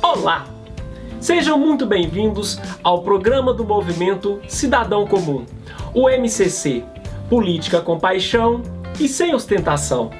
Olá! Sejam muito bem-vindos ao programa do Movimento Cidadão Comum, o MCC, Política com Paixão e Sem Ostentação.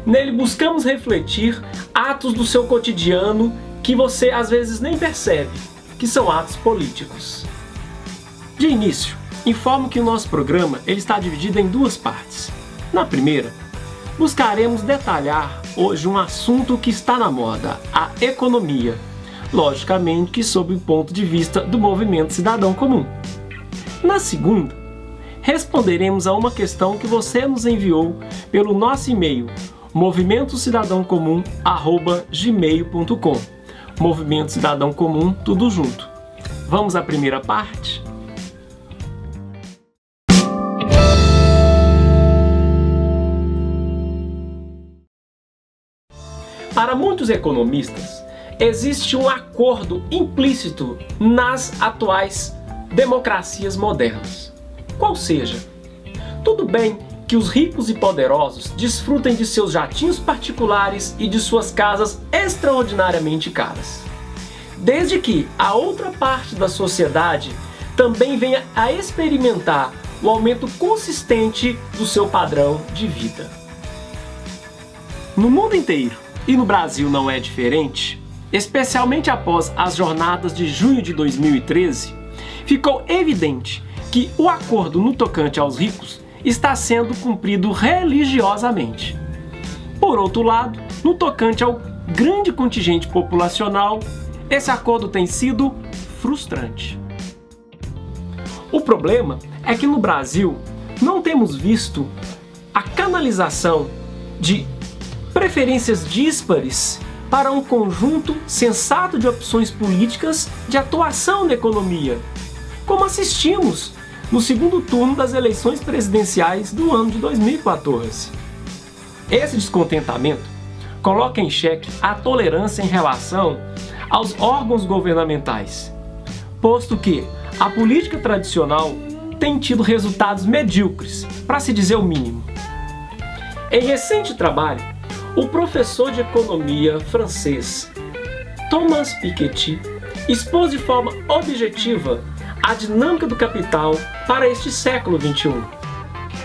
Nele buscamos refletir atos do seu cotidiano que você às vezes nem percebe, que são atos políticos. De início, informo que o nosso programa ele está dividido em duas partes. Na primeira, buscaremos detalhar hoje um assunto que está na moda, a economia. Logicamente que sob o ponto de vista do movimento cidadão comum. Na segunda, responderemos a uma questão que você nos enviou pelo nosso e-mail movimentocidadãocomum@gmail.com. Movimento Cidadão Comum, tudo junto. Vamos à primeira parte? Para muitos economistas, existe um acordo implícito nas atuais democracias modernas. Qual seja, tudo bem que os ricos e poderosos desfrutem de seus jatinhos particulares e de suas casas extraordinariamente caras, desde que a outra parte da sociedade também venha a experimentar o aumento consistente do seu padrão de vida. No mundo inteiro, e no Brasil não é diferente, especialmente após as jornadas de junho de 2013, ficou evidente que o acordo no tocante aos ricos está sendo cumprido religiosamente. Por outro lado, no tocante ao grande contingente populacional, esse acordo tem sido frustrante. O problema é que no Brasil não temos visto a canalização de preferências díspares para um conjunto sensato de opções políticas de atuação na economia, como assistimos no segundo turno das eleições presidenciais do ano de 2014. Esse descontentamento coloca em xeque a tolerância em relação aos órgãos governamentais, posto que a política tradicional tem tido resultados medíocres, para se dizer o mínimo. Em recente trabalho, o professor de economia francês Thomas Piketty expôs de forma objetiva a dinâmica do capital para este século XXI.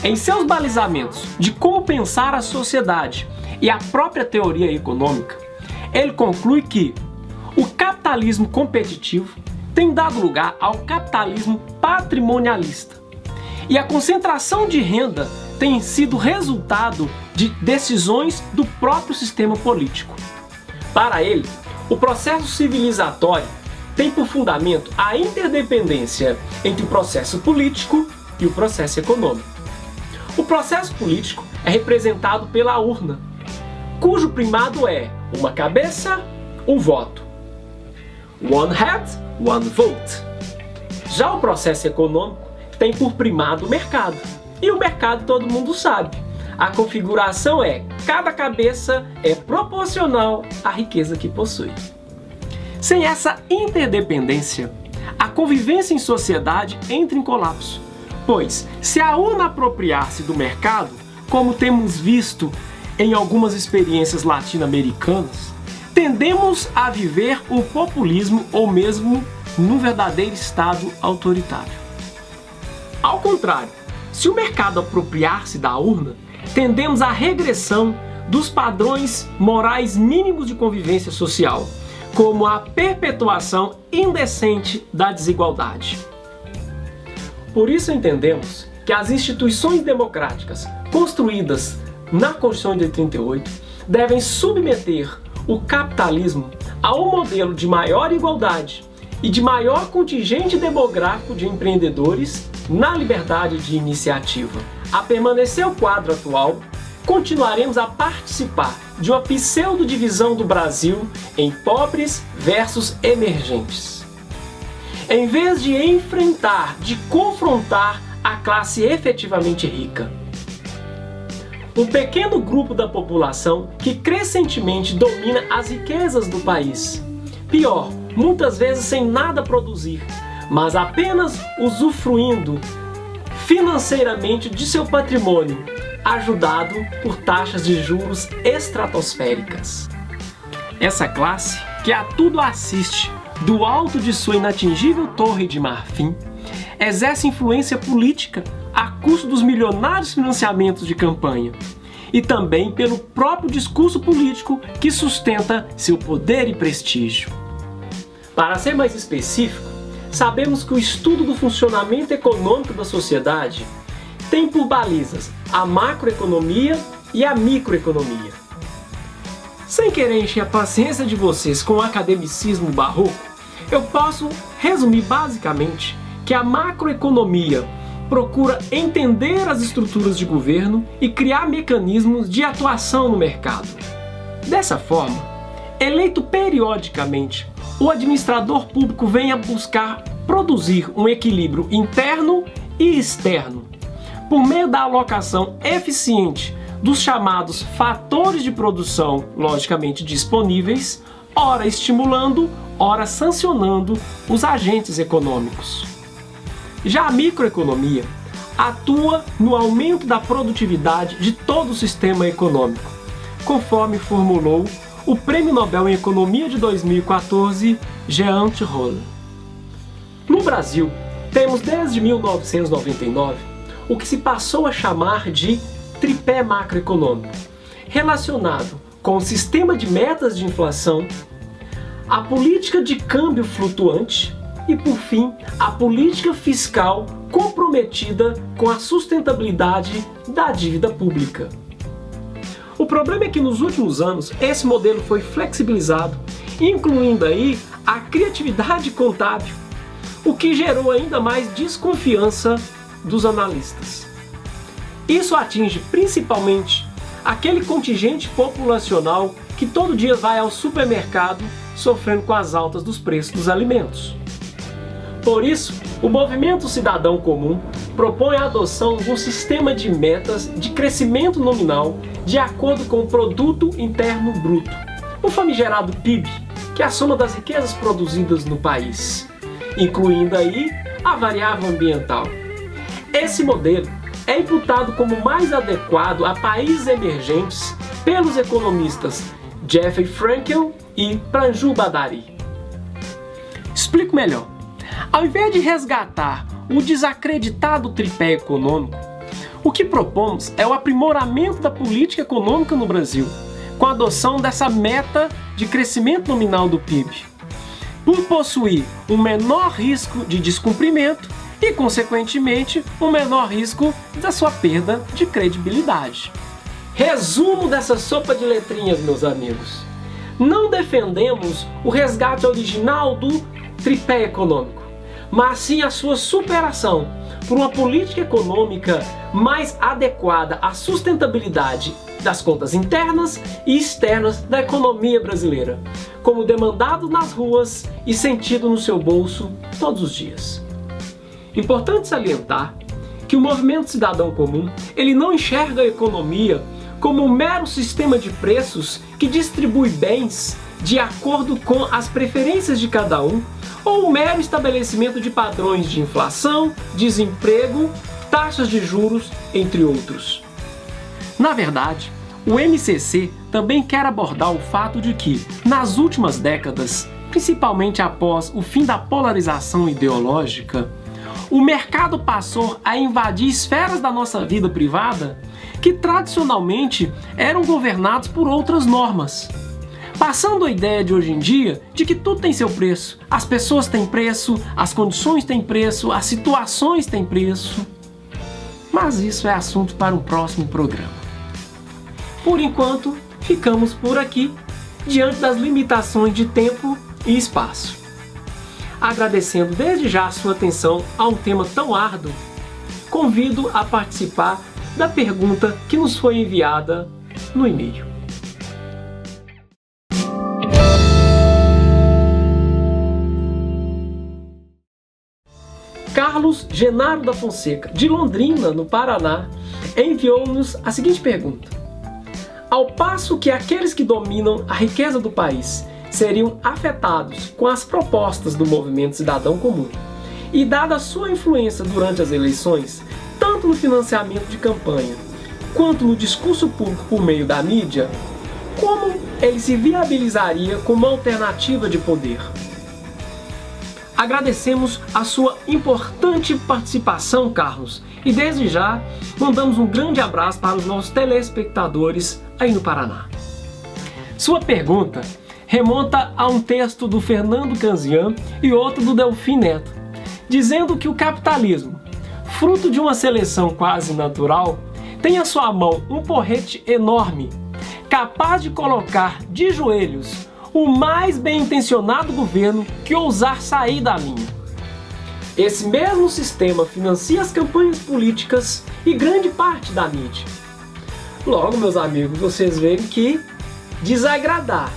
Em seus balizamentos de como pensar a sociedade e a própria teoria econômica, ele conclui que o capitalismo competitivo tem dado lugar ao capitalismo patrimonialista e a concentração de renda tem sido resultado de decisões do próprio sistema político. Para ele, o processo civilizatório tem por fundamento a interdependência entre o processo político e o processo econômico. O processo político é representado pela urna, cujo primado é uma cabeça, um voto. One head, one vote. Já o processo econômico tem por primado o mercado. E o mercado todo mundo sabe. A configuração é: cada cabeça é proporcional à riqueza que possui. Sem essa interdependência, a convivência em sociedade entra em colapso, pois se a urna apropriar-se do mercado, como temos visto em algumas experiências latino-americanas, tendemos a viver o populismo ou mesmo num verdadeiro estado autoritário. Ao contrário, se o mercado apropriar-se da urna, tendemos à regressão dos padrões morais mínimos de convivência social, como a perpetuação indecente da desigualdade. Por isso entendemos que as instituições democráticas construídas na Constituição de 88 devem submeter o capitalismo a um modelo de maior igualdade e de maior contingente demográfico de empreendedores na liberdade de iniciativa. A permanecer o quadro atual, continuaremos a participar de uma pseudo-divisão do Brasil em pobres versus emergentes. Em vez de enfrentar, de confrontar a classe efetivamente rica. Um pequeno grupo da população que crescentemente domina as riquezas do país. Pior, muitas vezes sem nada produzir, mas apenas usufruindo financeiramente de seu patrimônio, ajudado por taxas de juros estratosféricas. Essa classe, que a tudo assiste do alto de sua inatingível torre de marfim, exerce influência política a custo dos milionários financiamentos de campanha e também pelo próprio discurso político que sustenta seu poder e prestígio. Para ser mais específico, sabemos que o estudo do funcionamento econômico da sociedade tem por balizas a macroeconomia e a microeconomia. Sem querer encher a paciência de vocês com o academicismo barroco, eu posso resumir basicamente que a macroeconomia procura entender as estruturas de governo e criar mecanismos de atuação no mercado. Dessa forma, eleito periodicamente, o administrador público vem a buscar produzir um equilíbrio interno e externo, por meio da alocação eficiente dos chamados fatores de produção logicamente disponíveis, ora estimulando, ora sancionando os agentes econômicos. Já a microeconomia atua no aumento da produtividade de todo o sistema econômico, conforme formulou o Prêmio Nobel em Economia de 2014, Jean Tirole. No Brasil, temos desde 1999 o que se passou a chamar de tripé macroeconômico, relacionado com o sistema de metas de inflação, a política de câmbio flutuante e, por fim, a política fiscal comprometida com a sustentabilidade da dívida pública. O problema é que nos últimos anos esse modelo foi flexibilizado, incluindo aí a criatividade contábil, o que gerou ainda mais desconfiança dos analistas. Isso atinge principalmente aquele contingente populacional que todo dia vai ao supermercado sofrendo com as altas dos preços dos alimentos. Por isso, o Movimento Cidadão Comum propõe a adoção de um sistema de metas de crescimento nominal de acordo com o Produto Interno Bruto, o famigerado PIB, que é a soma das riquezas produzidas no país, incluindo aí a variável ambiental. Esse modelo é imputado como mais adequado a países emergentes pelos economistas Jeffrey Frankel e Pranjul Badari. Explico melhor. Ao invés de resgatar o desacreditado tripé econômico, o que propomos é o aprimoramento da política econômica no Brasil, com a adoção dessa meta de crescimento nominal do PIB, por possuir um menor risco de descumprimento e, consequentemente, um menor risco da sua perda de credibilidade. Resumo dessa sopa de letrinhas, meus amigos. Não defendemos o resgate original do tripé econômico, mas sim a sua superação por uma política econômica mais adequada à sustentabilidade das contas internas e externas da economia brasileira, como demandado nas ruas e sentido no seu bolso todos os dias. Importante salientar que o Movimento Cidadão Comum ele não enxerga a economia como um mero sistema de preços que distribui bens de acordo com as preferências de cada um, ou um mero estabelecimento de padrões de inflação, desemprego, taxas de juros, entre outros. Na verdade, o MCC também quer abordar o fato de que, nas últimas décadas, principalmente após o fim da polarização ideológica, o mercado passou a invadir esferas da nossa vida privada que tradicionalmente eram governados por outras normas, passando a ideia de hoje em dia de que tudo tem seu preço. As pessoas têm preço, as condições têm preço, as situações têm preço. Mas isso é assunto para um próximo programa. Por enquanto, ficamos por aqui, diante das limitações de tempo e espaço. Agradecendo desde já a sua atenção a um tema tão árduo, convido a participar da pergunta que nos foi enviada no e-mail. Carlos Genaro da Fonseca, de Londrina, no Paraná, enviou-nos a seguinte pergunta: ao passo que aqueles que dominam a riqueza do país seriam afetados com as propostas do Movimento Cidadão Comum E dada a sua influência durante as eleições, tanto no financiamento de campanha, quanto no discurso público por meio da mídia, como ele se viabilizaria como alternativa de poder? Agradecemos a sua importante participação, Carlos, e desde já mandamos um grande abraço para os nossos telespectadores aí no Paraná. Sua pergunta remonta a um texto do Fernando Canzian e outro do Delfim Neto, dizendo que o capitalismo, fruto de uma seleção quase natural, tem à sua mão um porrete enorme, capaz de colocar de joelhos o mais bem-intencionado governo que ousar sair da linha. Esse mesmo sistema financia as campanhas políticas e grande parte da mídia. Logo, meus amigos, vocês veem que desagradar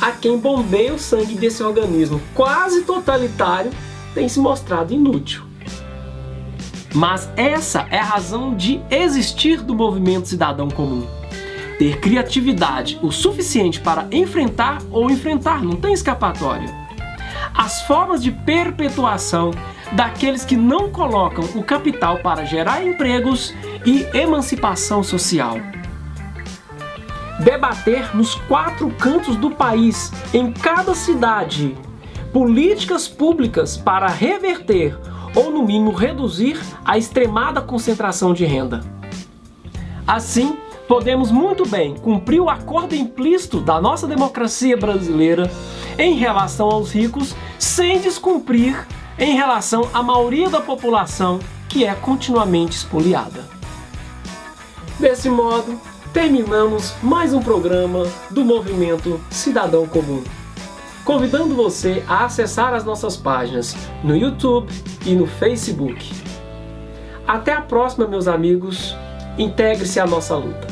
a quem bombeia o sangue desse organismo quase totalitário tem se mostrado inútil. Mas essa é a razão de existir do movimento cidadão comum. Ter criatividade o suficiente para enfrentar, não tem escapatória, as formas de perpetuação daqueles que não colocam o capital para gerar empregos e emancipação social. Debater nos 4 cantos do país, em cada cidade, políticas públicas para reverter ou, no mínimo, reduzir a extremada concentração de renda. Assim, podemos muito bem cumprir o acordo implícito da nossa democracia brasileira em relação aos ricos, sem descumprir em relação à maioria da população que é continuamente espoliada. Desse modo, terminamos mais um programa do Movimento Cidadão Comum, convidando você a acessar as nossas páginas no YouTube e no Facebook. Até a próxima, meus amigos. Integre-se à nossa luta.